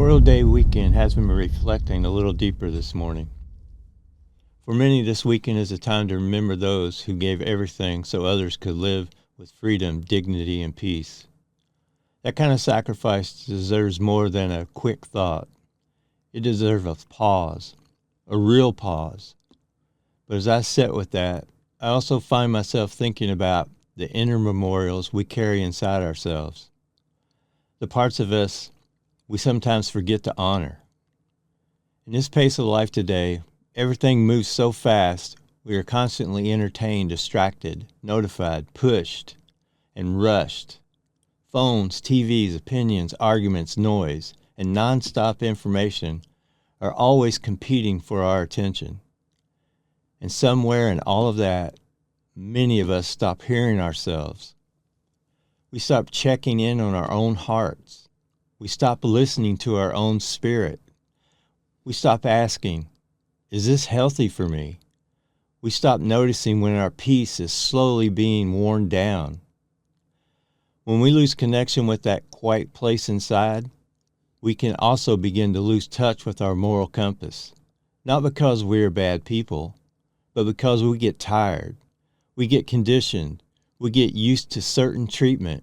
Memorial Day weekend has me reflecting a little deeper this morning. For many, this weekend is a time to remember those who gave everything so others could live with freedom, dignity, and peace. That kind of sacrifice deserves more than a quick thought. It deserves a pause, a real pause. But as I sit with that, I also find myself thinking about the inner memorials we carry inside ourselves. The parts of us we sometimes forget to honor. In this pace of life today, everything moves so fast, we are constantly entertained, distracted, notified, pushed, and rushed. Phones, TVs, opinions, arguments, noise, and nonstop information are always competing for our attention. And somewhere in all of that, many of us stop hearing ourselves. We stop checking in on our own hearts. We stop listening to our own spirit. We stop asking, is this healthy for me? We stop noticing when our peace is slowly being worn down. When we lose connection with that quiet place inside, we can also begin to lose touch with our moral compass. Not because we're bad people, but because we get tired. We get conditioned. We get used to certain treatment.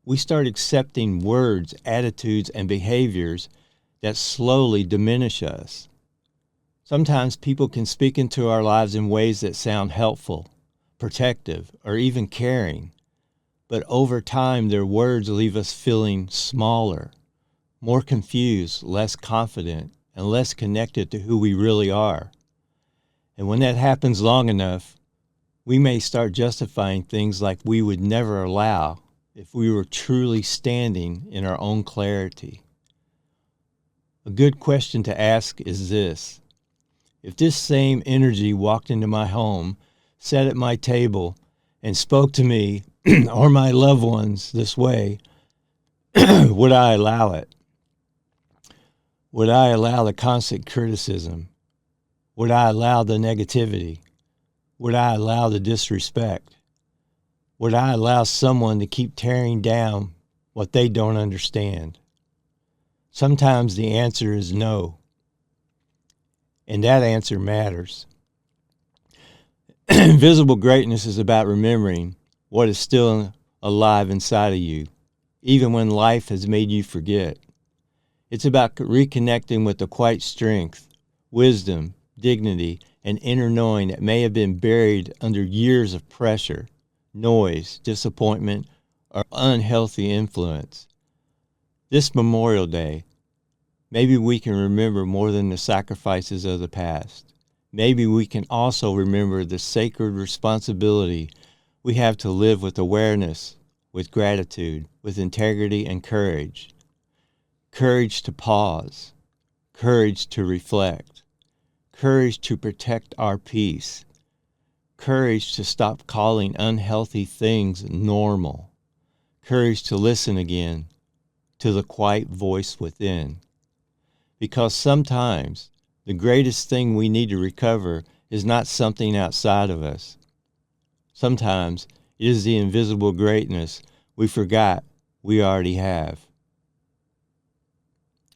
We start accepting words, attitudes, and behaviors that slowly diminish us. Sometimes people can speak into our lives in ways that sound helpful, protective, or even caring. But over time, their words leave us feeling smaller, more confused, less confident, and less connected to who we really are. And when that happens long enough, we may start justifying things like we would never allow if we were truly standing in our own clarity. A good question to ask is this: if this same energy walked into my home, sat at my table, and spoke to me or my loved ones this way, would I allow it? Would I allow the constant criticism? Would I allow the negativity? Would I allow the disrespect? Would I allow someone to keep tearing down what they don't understand? Sometimes the answer is no. And that answer matters. Invisible greatness is about remembering what is still alive inside of you, even when life has made you forget. It's about reconnecting with the quiet strength, wisdom, dignity, and inner knowing that may have been buried under years of pressure, noise, disappointment, or unhealthy influence. This Memorial Day, maybe we can remember more than the sacrifices of the past. Maybe we can also remember the sacred responsibility we have to live with awareness, with gratitude, with integrity and courage. Courage to pause, courage to reflect, courage to protect our peace, courage to stop calling unhealthy things normal, courage to listen again to the quiet voice within. Because sometimes the greatest thing we need to recover is not something outside of us. Sometimes it is the invisible greatness we forgot we already have.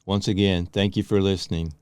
Once again, thank you for listening.